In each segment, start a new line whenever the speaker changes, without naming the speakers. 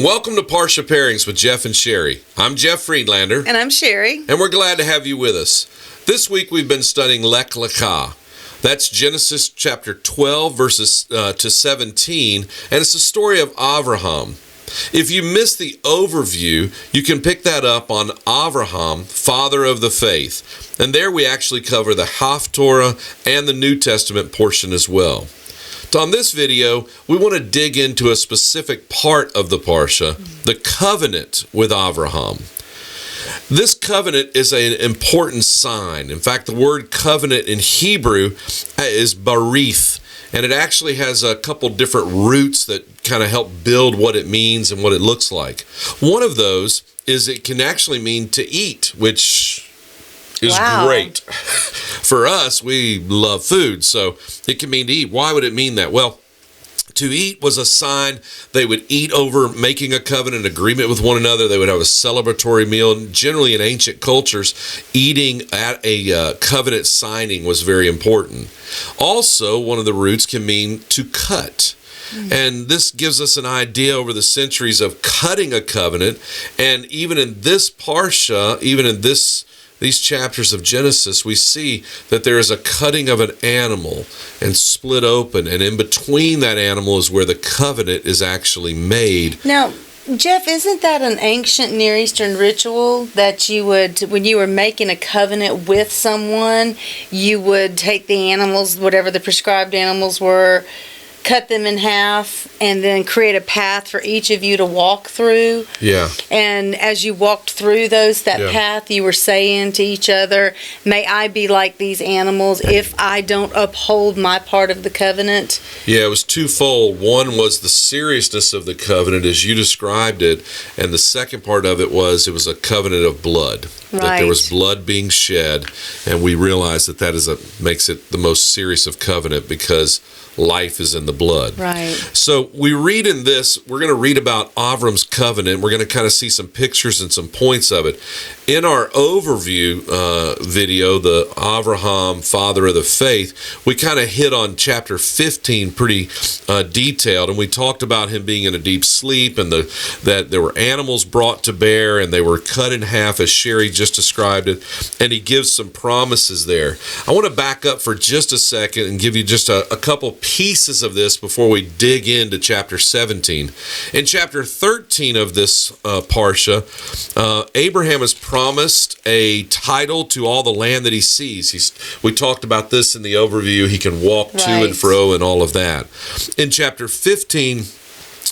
welcome to Parsha Pairings with Jeff and Sherry. I'm Jeff Friedlander.
And I'm Sherry.
And we're glad to have you with us. This week we've been studying Lecha. That's Genesis chapter 12, verses to 17, and it's the story of Avraham. If you missed the overview, you can pick that up on Avraham, father of the faith. And there we actually cover the Haftorah and the New Testament portion as well. On this video, we want to dig into a specific part of the Parsha, the covenant with Avraham. This covenant is an important sign. In fact, the word covenant in Hebrew is barith, and it actually has a couple different roots that kind of help build what it means and what it looks like. One of those is it can actually mean to eat, which is great. For us, we love food, so it can mean to eat. Why would it mean that? Well, to eat was a sign they would eat over making a covenant agreement with one another. They would have a celebratory meal. Generally, in ancient cultures, eating at a covenant signing was very important. Also, one of the roots can mean to cut. And this gives us an idea over the centuries of cutting a covenant. And even in this Parsha, even in these chapters of Genesis, we see that there is a cutting of an animal and split open, and in between that animal is where the covenant is actually made.
Now, Jeff, isn't that an ancient Near Eastern ritual that you would, when you were making a covenant with someone, you would take the animals, whatever the prescribed animals were, cut them in half, and then create a path for each of you to walk through.
Yeah.
And as you walked through that path, you were saying to each other, may I be like these animals if I don't uphold my part of the covenant?
Yeah, it was twofold. One was the seriousness of the covenant as you described it, and the second part of it was a covenant of blood.
Right.
That there was blood being shed, and we realize that makes it the most serious of covenant because life is in the blood.
Right.
So we read in this, we're going to read about Avram's covenant. We're going to kind of see some pictures and some points of it. In our overview video, the Avraham, father of the faith, we kind of hit on chapter 15 pretty detailed, and we talked about him being in a deep sleep and that there were animals brought to bear and they were cut in half as Sherry just described it, and he gives some promises there. I want to back up for just a second and give you just a couple pieces of this before we dig into chapter 17. In chapter 13 of this Parsha, Abraham is promised a title to all the land that he sees. We talked about this in the overview. He can walk to and fro and all of that. In chapter 15,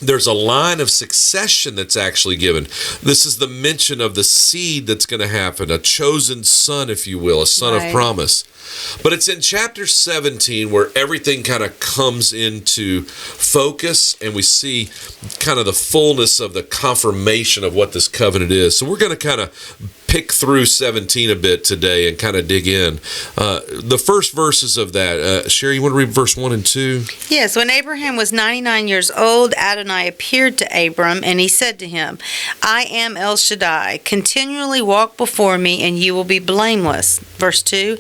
there's a line of succession that's actually given. This is the mention of the seed that's going to happen, a chosen son, if you will, a son of promise. But it's in chapter 17 where everything kind of comes into focus, and we see kind of the fullness of the confirmation of what this covenant is. So we're going to kind of pick through 17 a bit today and kind of dig in. The first verses of that, Sherry, you want to read verse 1 and 2?
Yes, when Abraham was 99 years old, Adonai appeared to Abram, and he said to him, I am El Shaddai. Continually walk before me, and you will be blameless. Verse 2,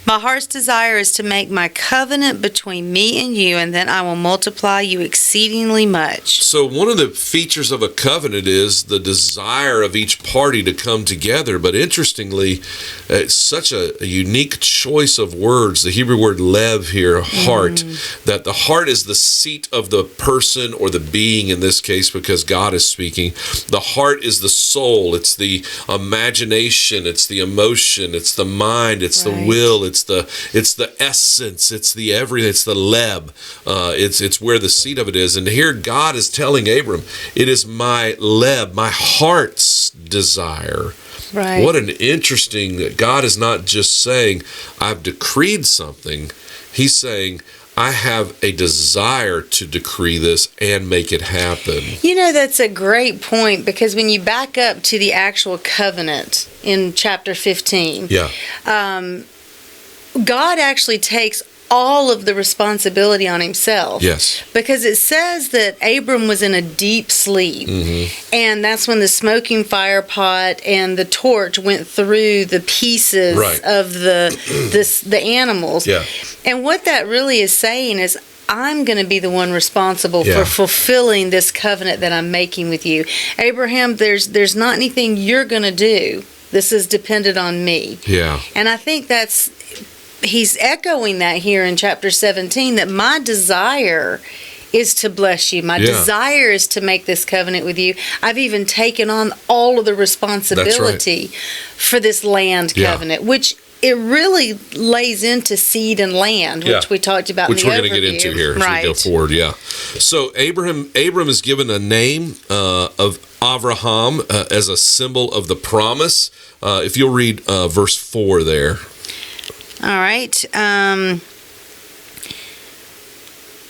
my heart's desire is to make my covenant between me and you, and then I will multiply you exceedingly much.
So one of the features of a covenant is the desire of each party to come together. But interestingly, it's such a unique choice of words. The Hebrew word lev here, heart, that the heart is the seat of the person or the being in this case, because God is speaking. The heart is the soul. It's the imagination. It's the emotion. It's the mind. It's the will. It's the essence. It's the everything. It's the leb. It's where the seat of it is. And here God is telling Abram, it is my leb, my heart's desire.
Right.
What an interesting, that God is not just saying, I've decreed something. He's saying, I have a desire to decree this and make it happen.
You know, that's a great point, because when you back up to the actual covenant in chapter 15, God actually takes all of the responsibility on himself.
Yes.
Because it says that Abram was in a deep sleep. And that's when the smoking fire pot and the torch went through the pieces of the animals.
Yeah.
And what that really is saying is, I'm going to be the one responsible for fulfilling this covenant that I'm making with you. Abraham, there's not anything you're going to do. This is dependent on me.
Yeah.
And I think he's echoing that here in chapter 17, that my desire is to bless you. My desire is to make this covenant with you. I've even taken on all of the responsibility for this land covenant, which it really lays into seed and land, which we talked about in the overview. Which we're going to get into
here as we go forward, So Abram is given a name of Avraham as a symbol of the promise. If you'll read verse 4 there.
All right.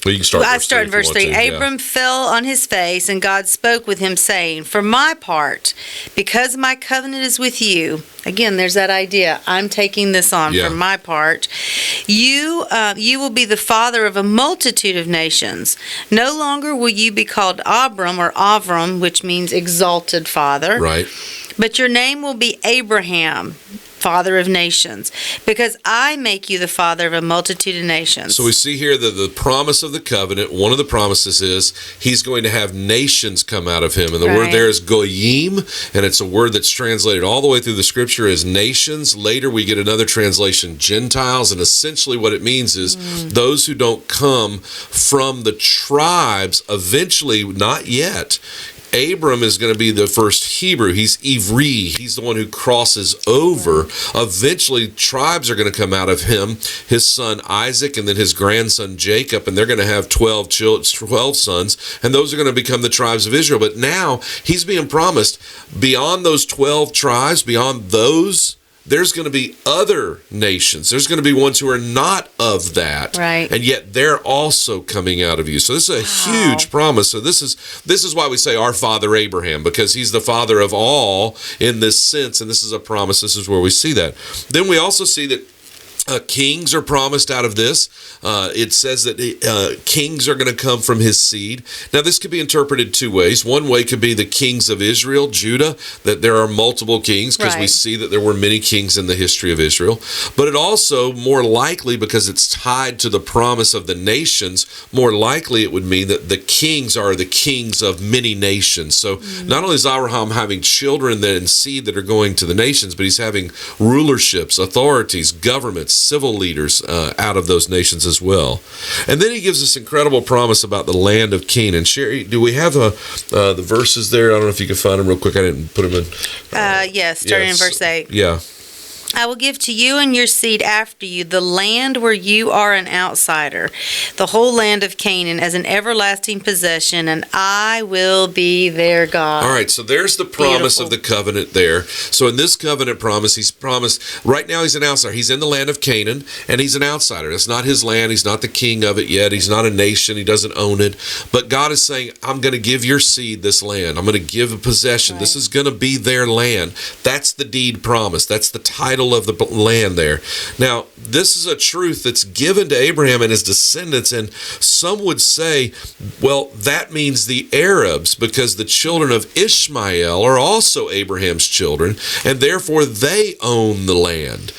Well, you can start.
I start in verse 3. Abram fell on his face, and God spoke with him, saying, "For my part, because my covenant is with you," again, there's that idea. I'm taking this on for my part. You will be the father of a multitude of nations. No longer will you be called Abram or Avram, which means exalted father.
Right.
But your name will be Abraham, father of nations, because I make you the father of a multitude of nations.
So we see here that the promise of the covenant, one of the promises is he's going to have nations come out of him. And the word there is goyim, and it's a word that's translated all the way through the scripture as nations. Later we get another translation, Gentiles, and essentially what it means is those who don't come from the tribes, eventually, not yet, Abram is going to be the first Hebrew. He's Ivri. He's the one who crosses over. Eventually, tribes are going to come out of him, his son Isaac, and then his grandson Jacob, and they're going to have 12 sons, and those are going to become the tribes of Israel. But now, he's being promised, beyond those 12 tribes, beyond those, there's going to be other nations. There's going to be ones who are not of that, and yet they're also coming out of you. So this is a huge promise. So this is why we say our father Abraham, because he's the father of all in this sense, and this is a promise. This is where we see that. Then we also see that kings are promised out of this. It says that kings are going to come from his seed. Now, this could be interpreted two ways. One way could be the kings of Israel, Judah, that there are multiple kings, because we see that there were many kings in the history of Israel. But it also, more likely, because it's tied to the promise of the nations, more likely it would mean that the kings are the kings of many nations. So not only is Abraham having children and seed that are going to the nations, but he's having rulerships, authorities, governments, civil leaders out of those nations as well. And then he gives this incredible promise about the land of Canaan. Sherry, do we have the verses there? I don't know if you can find them real quick. I didn't put them in.
Yes, starting in verse 8.
Yeah.
I will give to you and your seed after you the land where you are an outsider, the whole land of Canaan as an everlasting possession, and I will be their God.
All right, so there's the promise of the covenant there. So in this covenant promise, he's promised, right now he's an outsider. He's in the land of Canaan, and he's an outsider. It's not his land. He's not the king of it yet. He's not a nation. He doesn't own it. But God is saying, I'm going to give your seed this land. I'm going to give a possession. This is going to be their land. That's the deed promise. That's the title of the land there. Now, this is a truth that's given to Abraham and his descendants, and some would say, well, that means the Arabs, because the children of Ishmael are also Abraham's children, and therefore they own the land.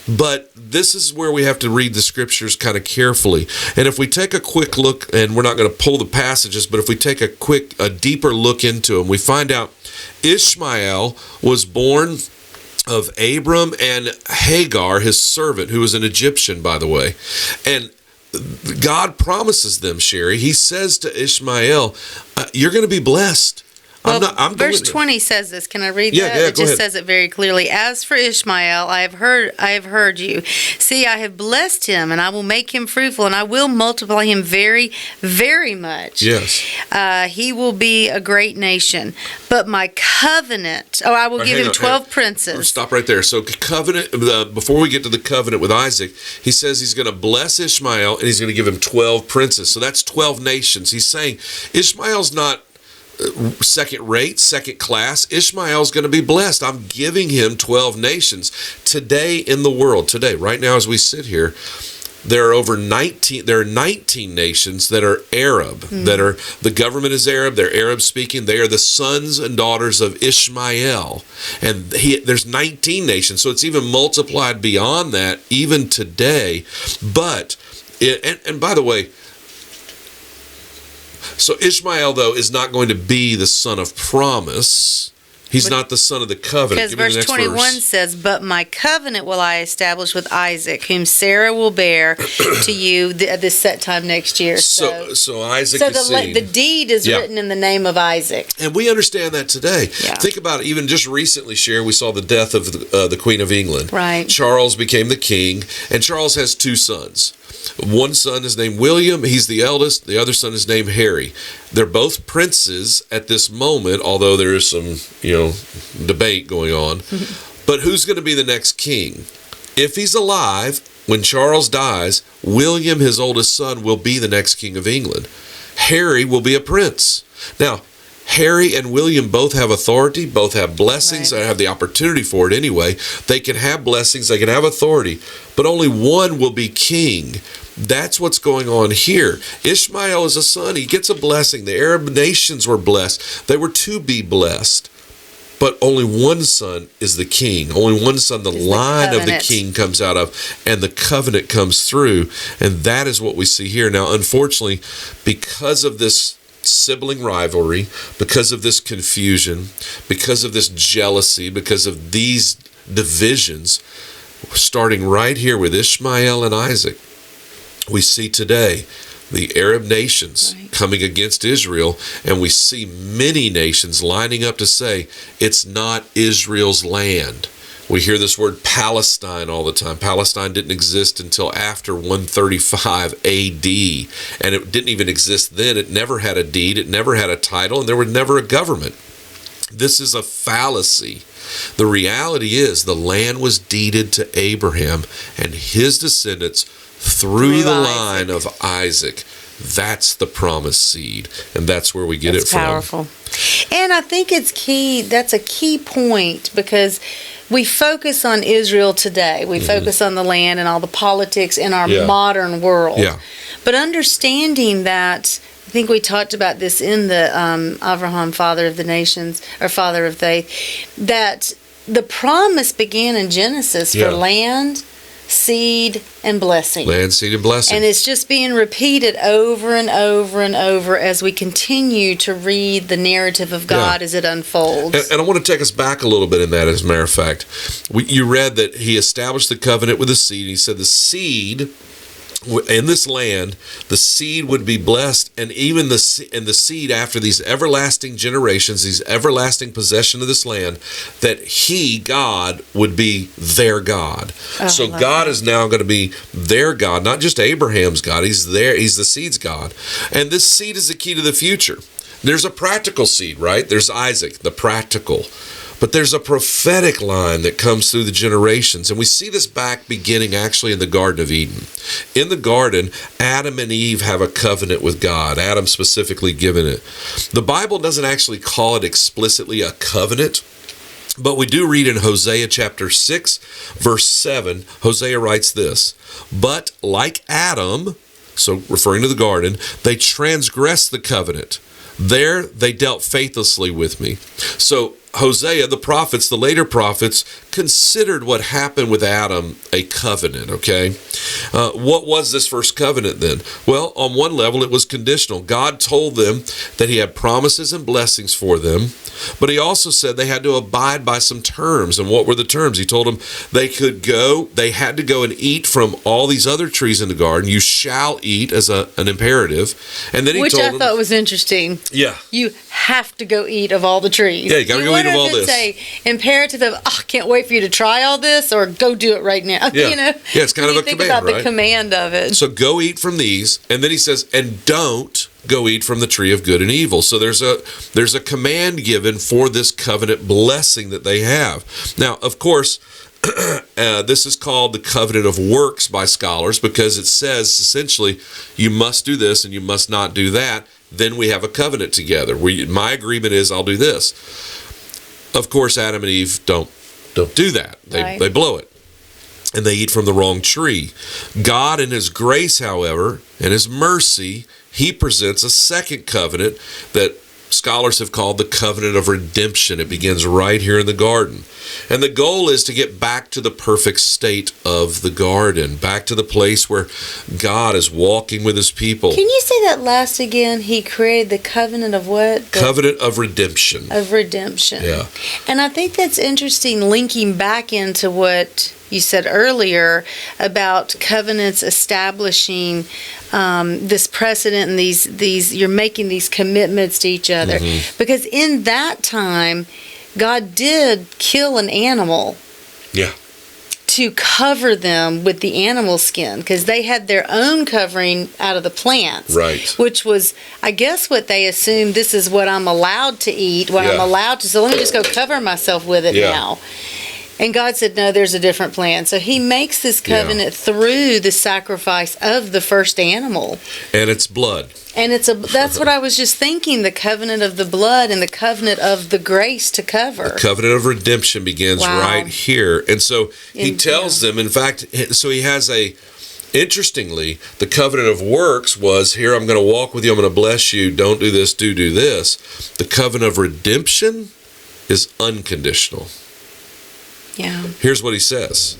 But this is where we have to read the scriptures kind of carefully. And if we take a quick look, and we're not going to pull the passages, but if we take a deeper look into them, we find out Ishmael was born of Abram and Hagar, his servant, who was an Egyptian, by the way. And God promises them, Sherry. He says to Ishmael, you're going to be blessed.
Well, verse 20 says this. Can I read that?
Yeah,
it just says it very clearly. As for Ishmael, I have heard you. See, I have blessed him, and I will make him fruitful, and I will multiply him very, very much.
Yes.
He will be a great nation. But my covenant, I will give him 12 princes.
Stop right there. So covenant, before we get to the covenant with Isaac, he says he's going to bless Ishmael, and he's going to give him 12 princes. So that's 12 nations. He's saying Ishmael's not second rate, second class. Ishmael's going to be blessed. I'm giving him 12 nations. Today in the world, right now as we sit here, there are 19 nations that are Arab, that are, the government is Arab, they're Arab speaking, they are the sons and daughters of Ishmael. And there's 19 nations, so it's even multiplied beyond that even today. But, and by the way, So Ishmael, though, is not going to be the son of promise. He's not the son of the covenant.
Because verse 21 says, "But my covenant will I establish with Isaac, whom Sarah will bear to you at this set time next year."
So Isaac is seen.
The deed is written in the name of Isaac.
And we understand that today.
Yeah.
Think about it. Even just recently, we saw the death of the Queen of England.
Right.
Charles became the king, and Charles has two sons. One son is named William. He's the eldest. The other son is named Harry. They're both princes at this moment, although there is some, debate going on. But who's going to be the next king? If he's alive, when Charles dies, William, his oldest son, will be the next king of England. Harry will be a prince. Now, Harry and William both have authority, both have blessings.
Right.
They have the opportunity for it anyway. They can have blessings, they can have authority, but only one will be king. That's what's going on here. Ishmael is a son. He gets a blessing. The Arab nations were blessed. They were to be blessed. But only one son is the king. Only one son, the line of the king comes out of, and the covenant comes through. And that is what we see here. Now, unfortunately, because of this sibling rivalry, because of this confusion, because of this jealousy, because of these divisions, starting right here with Ishmael and Isaac, we see today the Arab nations coming against Israel, and we see many nations lining up to say it's not Israel's land. We hear this word Palestine all the time. Palestine didn't exist until after 135 AD, and it didn't even exist then. It never had a deed, it never had a title, and there was never a government. This is a fallacy. The reality is the land was deeded to Abraham and his descendants through the line of Isaac. That's the promised seed, and that's where we get it from.
Powerful. And I think it's key. That's a key point, because we focus on Israel today. We focus on the land and all the politics in our modern world.
Yeah.
But understanding that, I think we talked about this in the Avraham, father of the nations, or father of faith, that the promise began in Genesis for land, seed, and blessing.
Land, seed, and blessing.
And it's just being repeated over and over and over as we continue to read the narrative of God as it unfolds.
And I want to take us back a little bit in that, as a matter of fact. You read that he established the covenant with the seed. He said the seed in this land, the seed would be blessed, and even the seed after these everlasting generations, these everlasting possession of this land, that he, God, would be their God. So God is now going to be their God, not just Abraham's God. He's the seed's God. And this seed is the key to the future. There's a practical seed, right? There's Isaac, the practical. But there's a prophetic line that comes through the generations. And we see this back beginning actually in the Garden of Eden. In the garden, Adam and Eve have a covenant with God. Adam specifically given it. The Bible doesn't actually call it explicitly a covenant, but we do read in Hosea chapter 6, verse 7, Hosea writes this: "But like Adam," so referring to the garden, "they transgressed the covenant. There they dealt faithlessly with me." So Hosea, the prophets, the later prophets, considered what happened with Adam a covenant, okay? What was this first covenant then? Well, on one level, it was conditional. God told them that he had promises and blessings for them, but he also said they had to abide by some terms. And what were the terms? He told them they had to go and eat from all these other trees in the garden. You shall eat as an imperative. And then he told them,
which I thought was interesting.
Yeah.
You have to go eat of all the trees.
Yeah, you got to go eat of all this.
It's a imperative of, I can't wait for you to try all this, or go do it right now.
Yeah,
You know?
Yeah, it's kind of a
think
command,
about
right?
the command of it.
So go eat from these, and then he says, and don't go eat from the tree of good and evil. So there's a command given for this covenant blessing that they have. Now, of course, this is called the covenant of works by scholars, because it says essentially you must do this and you must not do that. Then we have a covenant together. My agreement is I'll do this. Of course, Adam and Eve don't do that. They blow it. And they eat from the wrong tree. God, in his grace, however, and his mercy, he presents a second covenant that scholars have called the covenant of redemption. It begins right here in the garden. And the goal is to get back to the perfect state of the garden, back to the place where God is walking with his people.
Can you say that last again? He created the covenant of what?
Covenant of redemption.
Of redemption.
Yeah.
And I think that's interesting, linking back into what you said earlier about covenants establishing this precedent and these you're making these commitments to each other. Because in that time, God did kill an animal.
Yeah.
To cover them with the animal skin, because they had their own covering out of the plants,
right?
Which was, I guess, what they assumed, this is what I'm allowed to eat, what I'm allowed to, so let me just go cover myself with it now. And God said, no, there's a different plan. So he makes this covenant through the sacrifice of the first animal.
And it's blood.
And that's what I was just thinking, the covenant of the blood and the covenant of the grace to cover.
The covenant of redemption begins right here. And so he tells them, in fact, so he has interestingly, the covenant of works was, here, I'm going to walk with you, I'm going to bless you, don't do this, do this. The covenant of redemption is unconditional.
Yeah.
Here's what he says.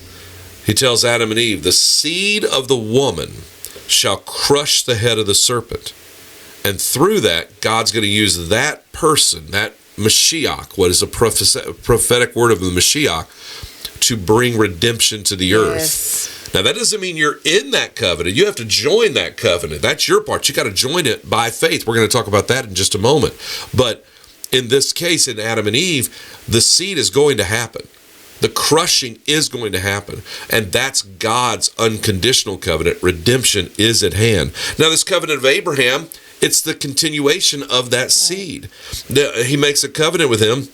He tells Adam and Eve, the seed of the woman shall crush the head of the serpent. And through that, God's going to use that person, that Mashiach, what is a prophetic word of the Mashiach, to bring redemption to the earth. Now, that doesn't mean you're in that covenant. You have to join that covenant. That's your part. You got to join it by faith. We're going to talk about that in just a moment. But in this case, in Adam and Eve, the seed is going to happen. The crushing is going to happen, and that's God's unconditional covenant. Redemption is at hand. Now, this covenant of Abraham, it's the continuation of that seed. He makes a covenant with him,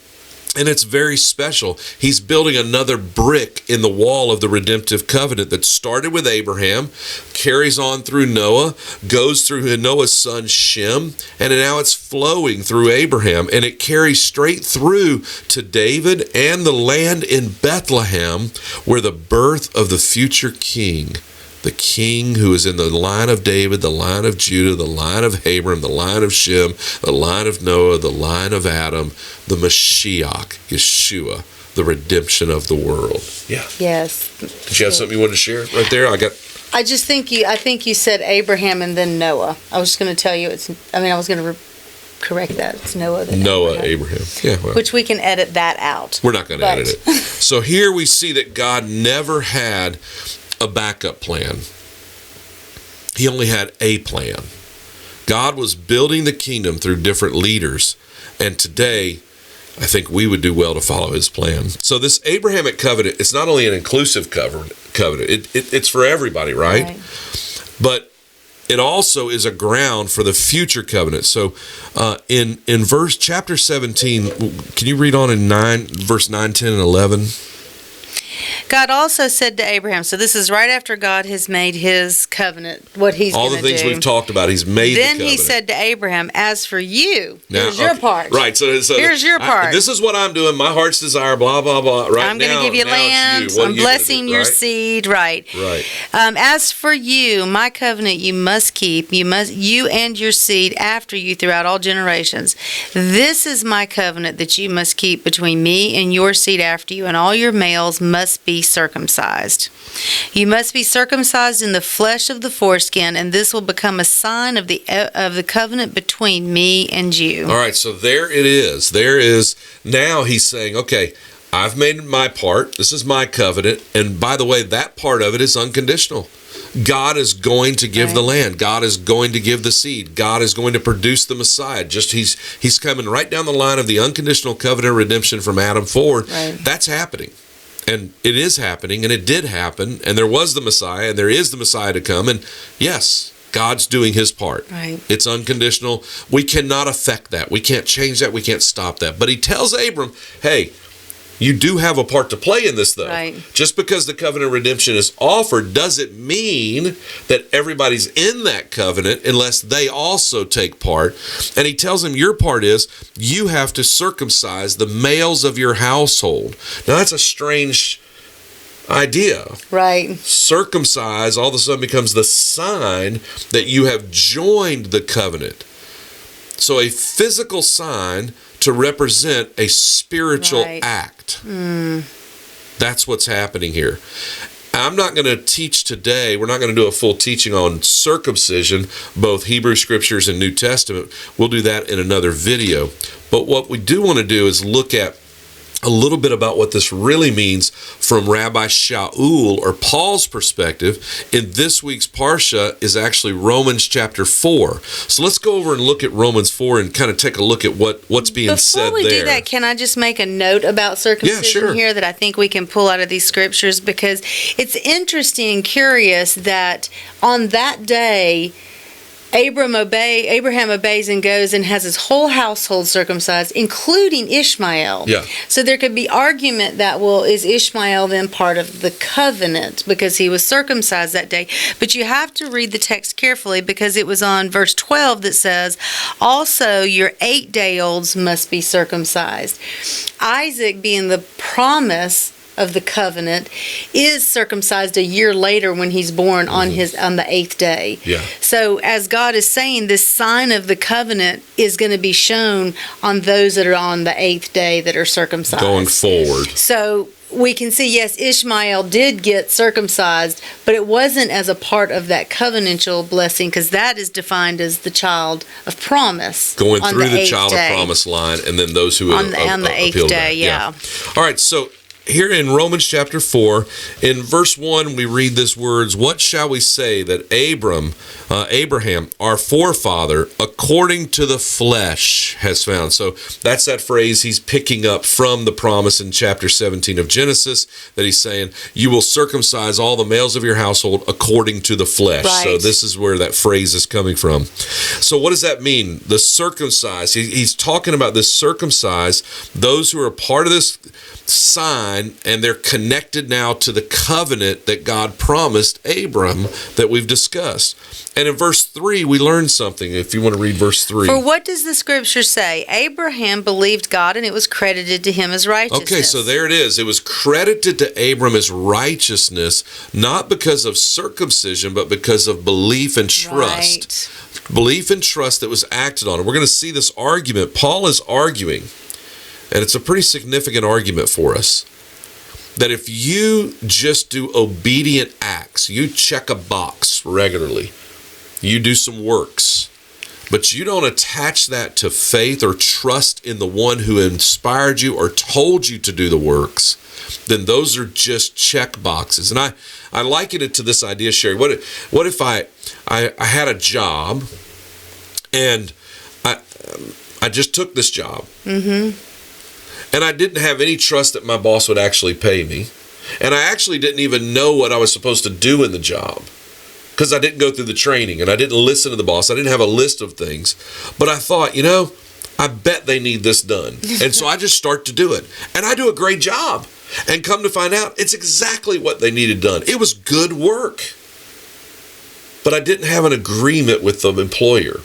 and it's very special. He's building another brick in the wall of the redemptive covenant that started with Abraham, carries on through Noah, goes through Noah's son Shem, and now it's flowing through Abraham, and it carries straight through to David and the land in Bethlehem, where the birth of the future king, the king who is in the line of David, the line of Judah, the line of Abraham, the line of Shem, the line of Noah, the line of Adam, the Mashiach, Yeshua, the redemption of the world. Yeah.
Yes.
Did you have something you wanted to share right there? I
think you said Abraham and then Noah. I was going to tell you I was going to correct that. It's Noah.
Abraham. Yeah. Well,
which we can edit that out.
We're not going to edit it. So here we see that God never had a backup plan. He only had a plan. God was building the kingdom through different leaders, and today I think we would do well to follow his plan. So this Abrahamic covenant, it's not only an inclusive covenant, it's for everybody, right? But it also is a ground for the future covenant. So in chapter 17, can you read on in verse 9, 10, and 11?
God also said to Abraham, so this is right after God has made his covenant, what he's going to do.
All the things we've talked about, he's made the covenant.
Then he said to Abraham, as for you, here's your part.
Right. So
here's your part.
This is what I'm doing, my heart's desire, blah, blah, blah. Right.
I'm going to give you land. I'm blessing your seed. Right.
Right.
As for you, my covenant you must keep. You and your seed after you throughout all generations. This is my covenant that you must keep between me and your seed after you, and all your males must be circumcised. You must be circumcised in the flesh of the foreskin, and this will become a sign of the covenant between me and you. All
right, so there it is. There is, now he's saying, okay, I've made my part. This is my covenant. And by the way, that part of it is unconditional. God is going to give the land. God is going to give the seed. God is going to produce the Messiah. Just he's coming right down the line of the unconditional covenant of redemption from Adam forward.
Right.
That's happening. And it is happening, and it did happen, and there was the Messiah, and there is the Messiah to come, and yes, God's doing his part.
Right.
It's unconditional. We cannot affect that. We can't change that. We can't stop that. But he tells Abram, hey, you do have a part to play in this, though.
Right.
Just because the covenant of redemption is offered doesn't mean that everybody's in that covenant unless they also take part. And he tells him your part is you have to circumcise the males of your household. Now, that's a strange idea.
Right.
Circumcise all of a sudden becomes the sign that you have joined the covenant. So a physical sign to represent a spiritual act. That's what's happening here. I'm not going to teach today. We're not going to do a full teaching on circumcision, both Hebrew Scriptures and New Testament. We'll do that in another video. But what we do want to do is look at a little bit about what this really means from Rabbi Shaul, or Paul's perspective. In this week's Parsha is actually Romans chapter 4. So let's go over and look at Romans 4 and kind of take a look at what's being said there.
Before we do that, can I just make a note about circumcision here that I think we can pull out of these scriptures? Because it's interesting and curious that on that day, Abraham obeys and goes and has his whole household circumcised, including Ishmael.
Yeah.
So there could be argument that, well, is Ishmael then part of the covenant because he was circumcised that day? But you have to read the text carefully, because it was on verse 12 that says, also your 8-day-olds must be circumcised. Isaac, being the promise of the covenant, is circumcised a year later when he's born on the 8th day.
Yeah.
So as God is saying, this sign of the covenant is going to be shown on those that are on the 8th day that are circumcised.
Going forward.
So we can see, yes, Ishmael did get circumcised, but it wasn't as a part of that covenantal blessing, because that is defined as the child of promise.
Going through the child of promise line, and then those who
on the 8th day, yeah.
All right, so here in Romans chapter 4, in verse 1, we read these words, what shall we say that Abraham, our forefather, according to the flesh, has found? So that's that phrase he's picking up from the promise in chapter 17 of Genesis, that he's saying, you will circumcise all the males of your household according to the flesh.
Right.
So this is where that phrase is coming from. So what does that mean? The circumcised, he's talking about this circumcised, those who are part of this sign, and they're connected now to the covenant that God promised Abram that we've discussed. And in verse 3, we learn something, if you want to read verse 3.
For what does the scripture say? Abraham believed God, and it was credited to him as righteousness.
Okay, so there it is. It was credited to Abram as righteousness, not because of circumcision, but because of belief and trust.
Right.
Belief and trust that was acted on. And we're going to see this argument. Paul is arguing, and it's a pretty significant argument for us, that if you just do obedient acts, you check a box regularly, you do some works, but you don't attach that to faith or trust in the one who inspired you or told you to do the works, then those are just check boxes. And I liken it to this idea, Sherry. What if I had a job, and I just took this job, and I didn't have any trust that my boss would actually pay me, and I actually didn't even know what I was supposed to do in the job, because I didn't go through the training, and I didn't listen to the boss. I didn't have a list of things, but I thought, I bet they need this done. And so I just start to do it, and I do a great job, and come to find out it's exactly what they needed done. It was good work, but I didn't have an agreement with the employer,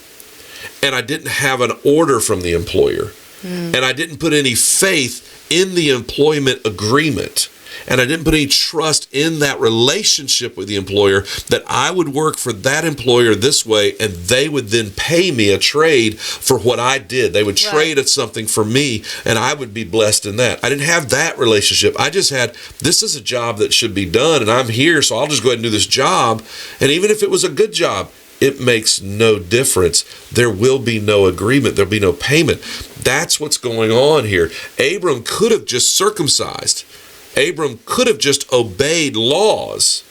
and I didn't have an order from the employer, and I didn't put any faith in the employment agreement, and I didn't put any trust in that relationship with the employer, that I would work for that employer this way, and they would then pay me a trade for what I did. They would trade at something for me, and I would be blessed in that. I didn't have that relationship. I just had, this is a job that should be done, and I'm here, so I'll just go ahead and do this job. And even if it was a good job, it makes no difference. There will be no agreement. There'll be no payment. That's what's going on here. Abram could have just circumcised. Abram could have just obeyed laws,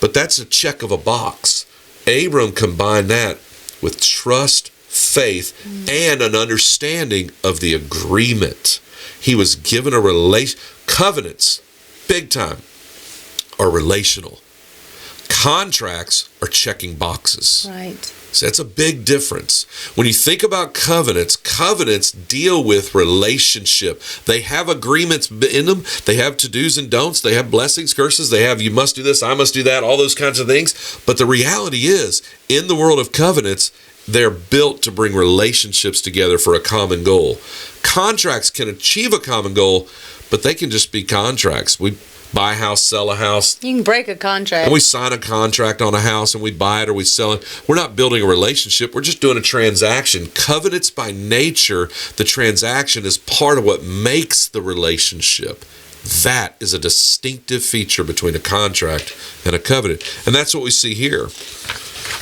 but that's a check of a box. Abram combined that with trust, faith, and an understanding of the agreement. He was given a relation. Covenants, big time, are relational. Contracts are checking boxes.
Right.
So that's a big difference. When you think about covenants, covenants deal with relationship. They have agreements in them. They have to-dos and don'ts. They have blessings, curses. They have, you must do this, I must do that, all those kinds of things. But the reality is, in the world of covenants, they're built to bring relationships together for a common goal. Contracts can achieve a common goal, but they can just be contracts. buy a house, sell a house.
You can break a contract.
And we sign a contract on a house and we buy it or we sell it. We're not building a relationship. We're just doing a transaction. Covenants by nature, the transaction is part of what makes the relationship. That is a distinctive feature between a contract and a covenant. And that's what we see here.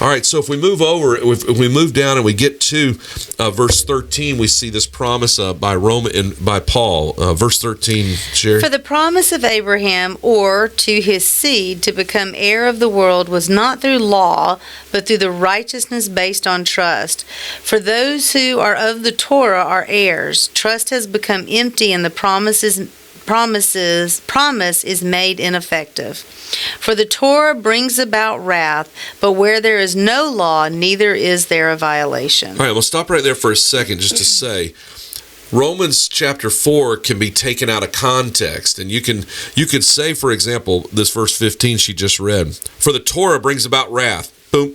All right, so if we move over, if we move down and we get to verse 13, we see this promise by Paul. Verse 13, Sherry.
For the promise of Abraham, or to his seed, to become heir of the world was not through law, but through the righteousness based on trust. For those who are of the Torah are heirs. Trust has become empty, and the promise is made ineffective. For the Torah brings about wrath, but where there is no law, neither is there a violation.
All right, we'll stop right there for a second just to say, Romans chapter 4 can be taken out of context. And you could say, for example, this verse 15 she just read, for the Torah brings about wrath. Boom.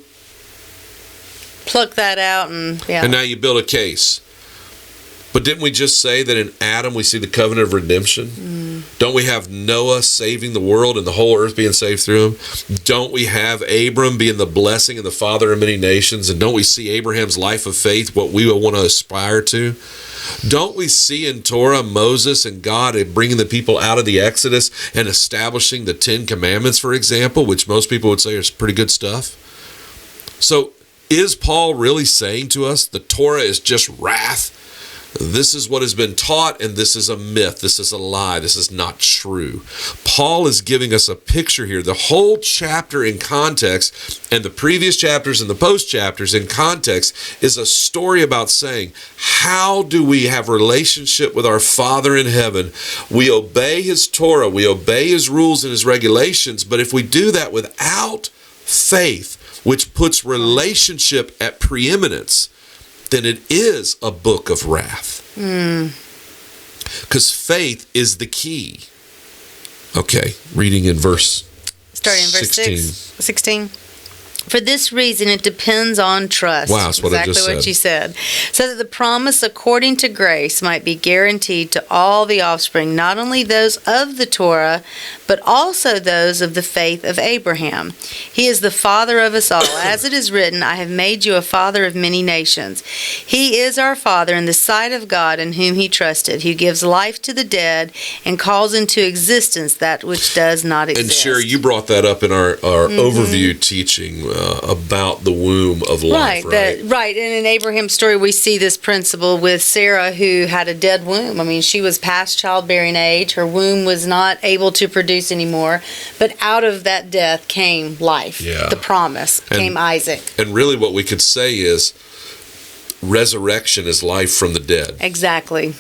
Pluck that out and
now you build a case. But didn't we just say that in Adam we see the covenant of redemption? Don't we have Noah saving the world and the whole earth being saved through him? Don't we have Abram being the blessing and the father of many nations? And don't we see Abraham's life of faith, what we will want to aspire to? Don't we see in Torah Moses and God bringing the people out of the Exodus and establishing the 10 Commandments, for example, which most people would say is pretty good stuff? So is Paul really saying to us the Torah is just wrath? This is what has been taught, and this is a myth. This is a lie. This is not true. Paul is giving us a picture here. The whole chapter in context, and the previous chapters and the post chapters in context, is a story about saying, how do we have relationship with our Father in heaven? We obey his Torah. We obey his rules and his regulations. But if we do that without faith, which puts relationship at preeminence, then it is a book of wrath. Because faith is the key. Okay, reading in
starting in verse 16. For this reason, it depends on trust.
Wow, that's what I just
said. Exactly what you said. So that the promise according to grace might be guaranteed to all the offspring, not only those of the Torah, but also those of the faith of Abraham. He is the father of us all. As it is written, I have made you a father of many nations. He is our father in the sight of God in whom he trusted, who gives life to the dead and calls into existence that which does not exist.
And Sherry, you brought that up in our overview teaching about the womb of life, right?
Right. And in Abraham's story, we see this principle with Sarah, who had a dead womb. I mean, she was past childbearing age. Her womb was not able to produce anymore. But out of that death came life. Yeah. The promise came Isaac. And
really what we could say is resurrection is life from the dead.
Exactly.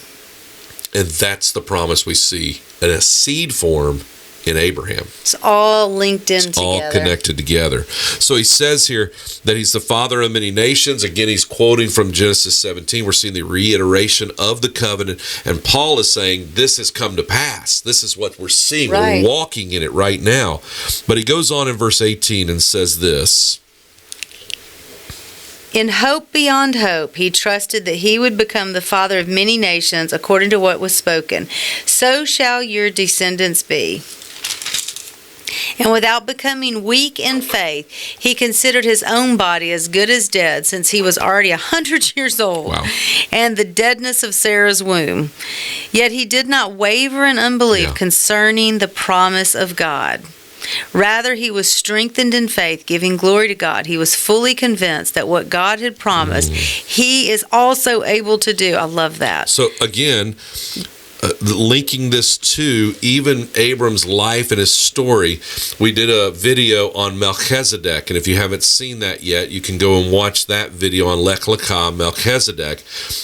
And that's the promise we see in a seed form in Abraham.
It's all linked in together.
All connected together. So he says here that he's the father of many nations. Again, he's quoting from Genesis 17. We're seeing the reiteration of the covenant. And Paul is saying this has come to pass. This is what we're seeing. Right. We're walking in it right now. But he goes on in verse 18 and says this.
In hope beyond hope, he trusted that he would become the father of many nations according to what was spoken. So shall your descendants be. And without becoming weak in faith, he considered his own body as good as dead, since he was already 100 years old,
wow,
and the deadness of Sarah's womb. Yet he did not waver in unbelief concerning the promise of God. Rather, he was strengthened in faith, giving glory to God. He was fully convinced that what God had promised, he is also able to do. I love that.
So again, linking this to even Abram's life and his story, we did a video on Melchizedek, and if you haven't seen that yet, you can go and watch that video on Lech, Lecha, Melchizedek,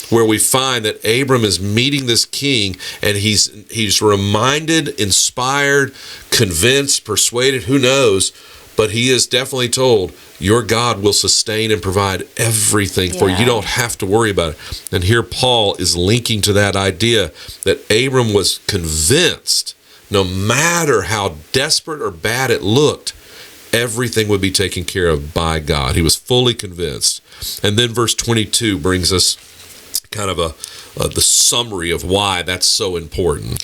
where we find that Abram is meeting this king, and he's reminded, inspired, convinced, persuaded, who knows, but he is definitely told, your God will sustain and provide everything for you. You don't have to worry about it. And here Paul is linking to that idea that Abram was convinced, no matter how desperate or bad it looked, everything would be taken care of by God. He was fully convinced. And then verse 22 brings us kind of the summary of why that's so important.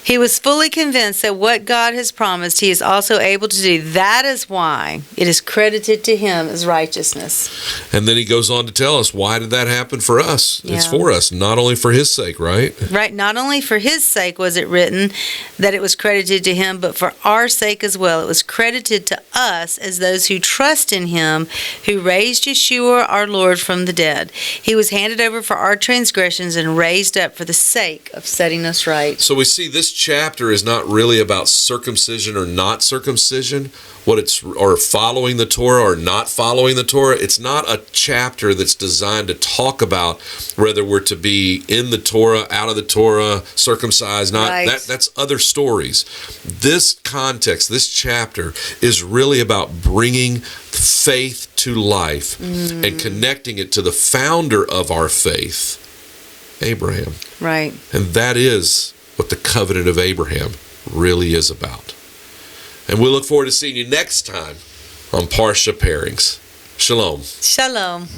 He was fully convinced that what God has promised, he is also able to do. That is why it is credited to him as righteousness.
And then he goes on to tell us, why did that happen for us? It's
Yeah.
for us, not only for his sake, right?
Right, not only for his sake was it written that it was credited to him, but for our sake as well. It was credited to us as those who trust in him, who raised Yeshua our Lord from the dead. He was handed over for our transgressions and raised up for the sake of setting us right.
So we see this chapter is not really about circumcision or not circumcision, or following the Torah or not following the Torah. It's not a chapter that's designed to talk about whether we're to be in the Torah, out of the Torah, circumcised, not.
Right.
That's other stories. This context, this chapter is really about bringing faith to life and connecting it to the founder of our faith, Abraham.
Right.
And that is what the covenant of Abraham really is about. And we look forward to seeing you next time on Parsha Pairings. Shalom.
Shalom.